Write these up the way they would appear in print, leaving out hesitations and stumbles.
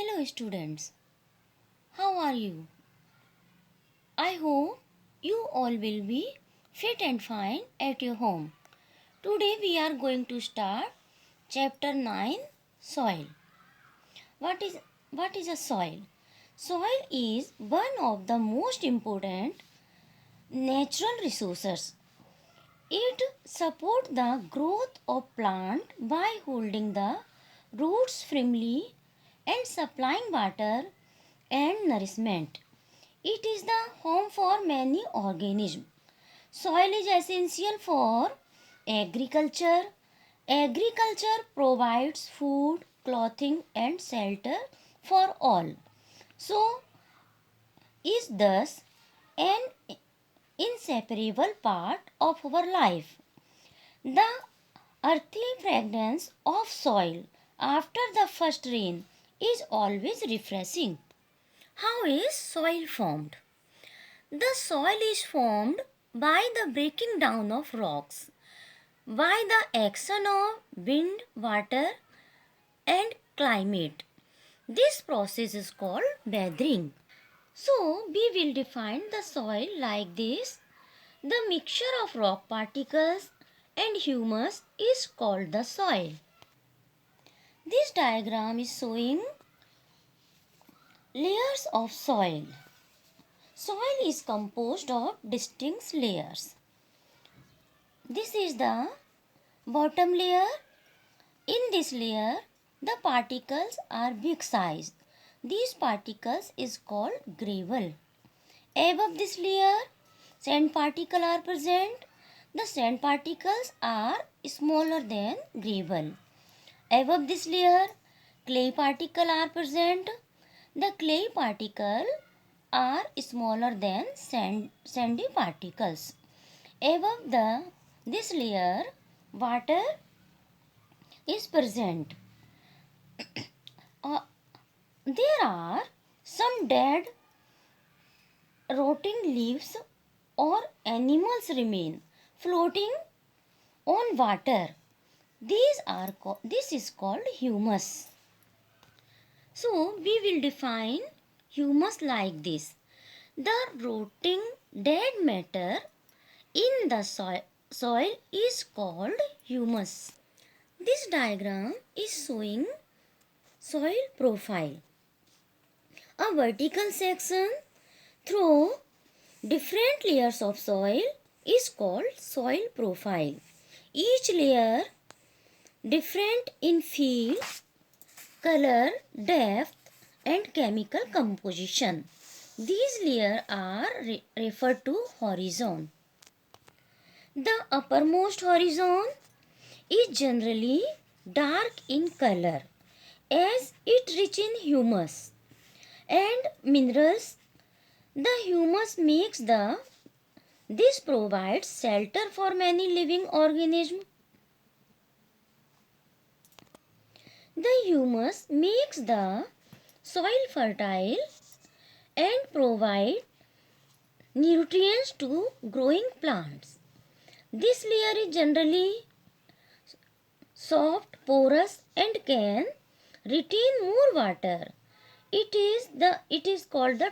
Hello students, how are you? I hope you all will be fit and fine at your home. Today we are going to start chapter 9 Soil. What is what is a soil? Soil is one of the most important natural resources. It supports the growth of plant by holding the roots firmly and supplying water and nourishment. It is the home for many organisms. Soil is essential for agriculture. Agriculture provides food, clothing, and shelter for all. So, is thus an inseparable part of our life. The earthy fragrance of soil after the first rain is always refreshing. How is soil formed? The soil is formed by the breaking down of rocks, by the action of wind, water, and climate. This process is called weathering. So, we will define the soil like this. The mixture of rock particles and humus is called the soil. This diagram is showing layers of soil. Soil is composed of distinct layers. This is the bottom layer. In this layer, the particles are big sized. These particles is called gravel. Above this layer, sand particles are present. The sand particles are smaller than gravel. Above this layer, clay particles are present. The clay particles are smaller than sandy particles. Above this layer, water is present. Uh, there are some dead rotting leaves or animals remain floating on water. This is called humus. So we will define humus like this. The rotting dead matter in the soil is called humus. This diagram is showing soil profile. A vertical section through different layers of soil is called soil profile. Each layer different in feel, color, depth and chemical composition. These layers are referred to horizon. The uppermost horizon is generally dark in color as it rich in humus and minerals. The humus makes this provides shelter for many living organisms. The humus makes the soil fertile and provide nutrients to growing plants. This layer is generally soft, porous and can retain more water. It is called the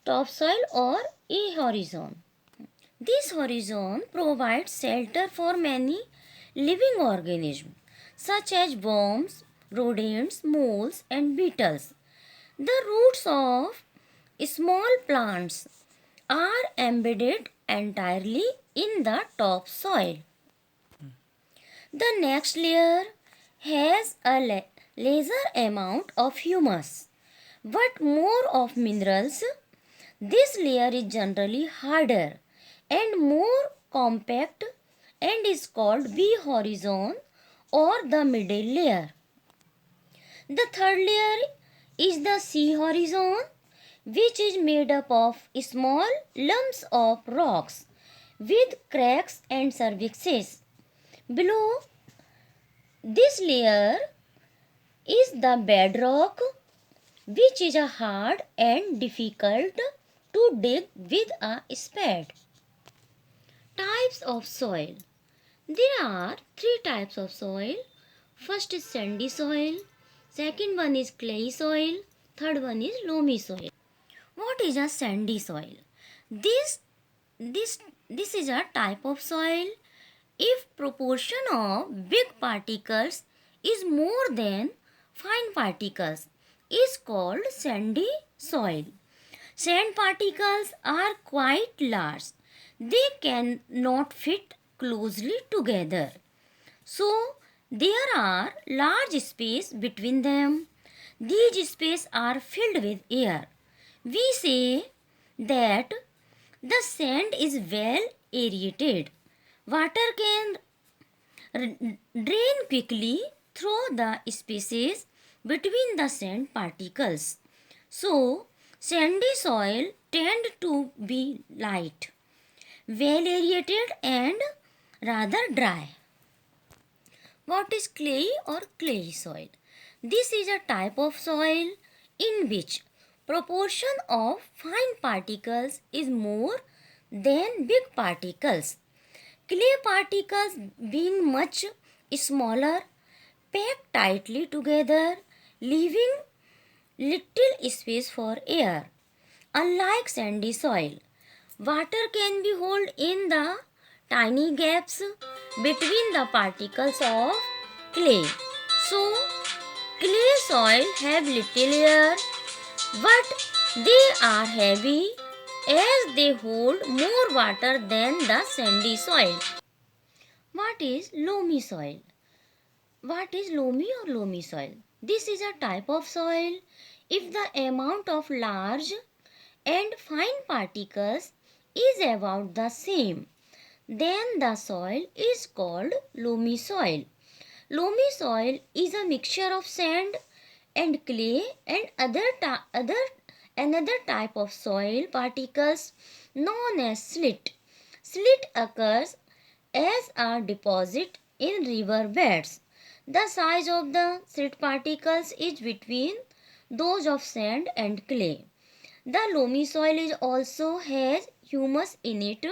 topsoil or a horizon. This horizon provides shelter for many living organisms such as worms, rodents, moles and beetles. The roots of small plants are embedded entirely in the topsoil. The next layer has a lesser amount of humus but more of minerals. This layer is generally harder and more compact and is called B horizon or the middle layer. The third layer is the C horizon, which is made up of small lumps of rocks with cracks and surfaces. Below this layer is the bedrock, which is hard and difficult to dig with a spade. Types of soil. There are three types of soil. First is sandy soil, Second one is clay soil. Third one is loamy soil. What is a sandy soil? This this this is a type of soil if proportion of big particles is more than fine particles is called sandy soil. Sand particles are quite large. They cannot fit closely together. So there are large space between them. These spaces are filled with air. We say that the sand is well aerated. Water can drain quickly through the spaces between the sand particles. So, sandy soil tend to be light, well aerated and rather dry. What is clay or clay soil? This is a type of soil in which proportion of fine particles is more than big particles. Clay particles being much smaller pack tightly together, leaving little space for air. Unlike sandy soil, water can be held in the tiny gaps between the particles of clay. So, clay soil have little air, but they are heavy as they hold more water than the sandy soil. What is loamy soil? What is loamy or loamy soil? This is a type of soil if the amount of large and fine particles is about the same, then the soil is called loamy soil. Loamy soil is a mixture of sand and clay and another type of soil particles known as silt. Silt occurs as a deposit in river beds. The size of the silt particles is between those of sand and clay. The loamy soil is also has humus in it.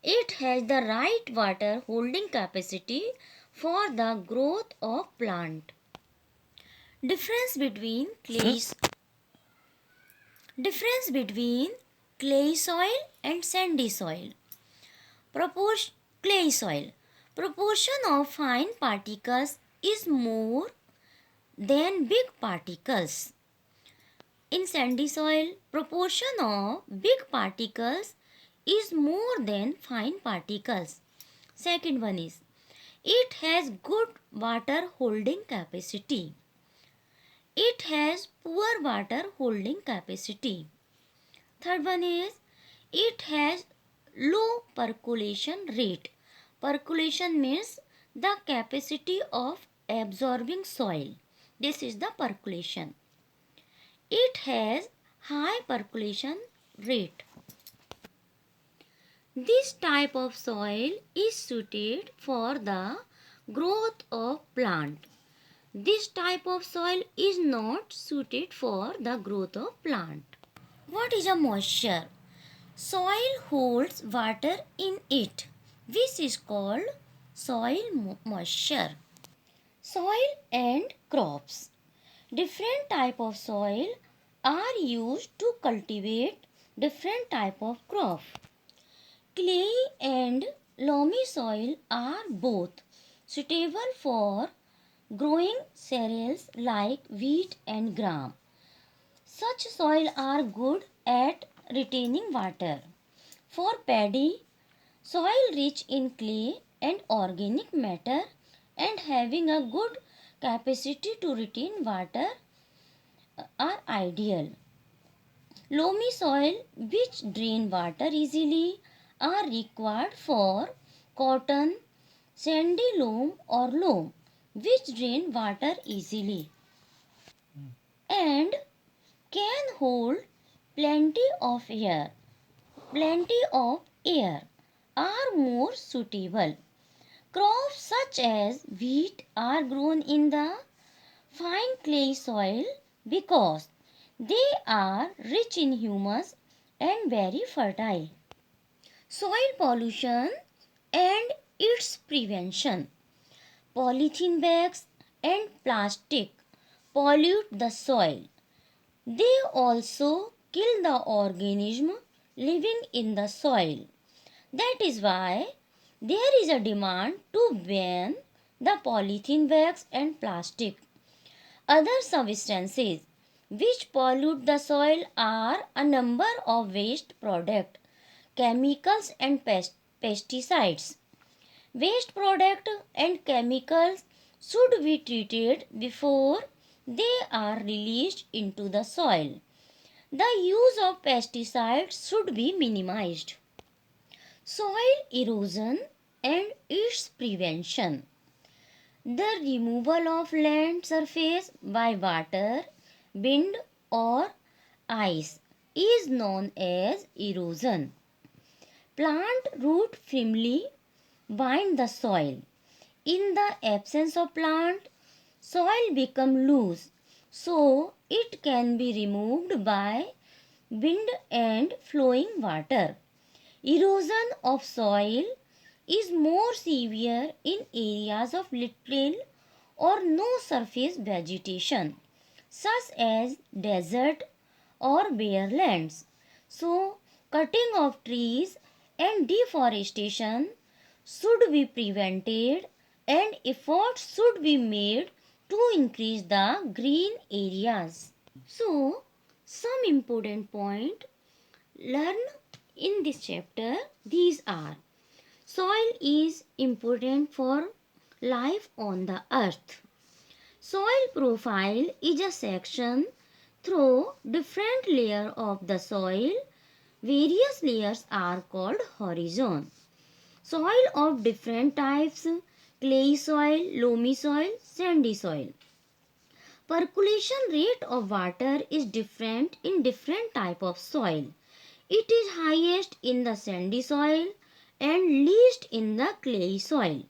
It has the right water holding capacity for the growth of plant. Difference between difference between clay soil and sandy soil. Clay soil. Proportion of fine particles is more than big particles. In sandy soil, proportion of big particles is more than fine particles. Second one is, it has good water holding capacity. It has poor water holding capacity. Third one is, it has low percolation rate. Percolation means the capacity of absorbing soil. This is the percolation. It has high percolation rate. This type of soil is suited for the growth of plant. This type of soil is not suited for the growth of plant. What is a moisture? Soil holds water in it. This is called soil moisture. Soil and crops. Different type of soil are used to cultivate different type of crop. Clay and loamy soil are both suitable for growing cereals like wheat and gram. Such soil are good at retaining water. For paddy, soil rich in clay and organic matter and having a good capacity to retain water are ideal. Loamy soil which drain water easily are required for cotton, sandy loam or loam which drain water easily and can hold plenty of air. Plenty of air are more suitable. Crops such as wheat are grown in the fine clay soil because they are rich in humus and very fertile. Soil pollution and its prevention. Polythene bags and plastic pollute the soil. They also kill the organism living in the soil. That is why there is a demand to ban the polythene bags and plastic. Other substances which pollute the soil are a number of waste products, chemicals and pesticides. Waste products and chemicals should be treated before they are released into the soil. The use of pesticides should be minimized. Soil erosion and its prevention. The removal of land surface by water, wind, or ice is known as erosion. Plant root firmly bind the soil. In the absence of plant, soil becomes loose, so it can be removed by wind and flowing water. Erosion of soil is more severe in areas of little or no surface vegetation, such as desert or bare lands. So, cutting of trees and deforestation should be prevented and efforts should be made to increase the green areas. So, some important point learn in this chapter these are: soil is important for life on the earth. Soil profile is a section through different layer of the soil. Various layers are called horizon. Soil of different types: clay soil, loamy soil, sandy soil. Percolation rate of water is different in different type of soil. It is highest in the sandy soil and least in the clay soil.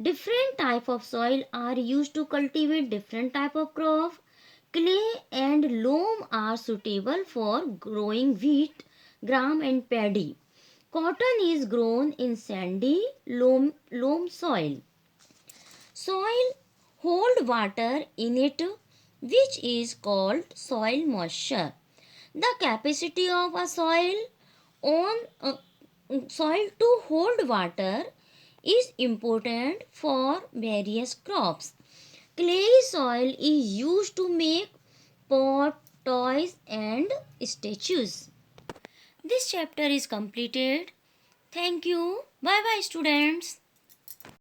Different type of soil are used to cultivate different type of crop. Clay and loam are suitable for growing wheat, gram and paddy. Cotton is grown in sandy loam soil. Soil hold water in it, which is called soil moisture. The capacity of a soil to hold water is important for various crops. Clay soil is used to make pot, toys and statues. This chapter is completed. Thank you. Bye bye students.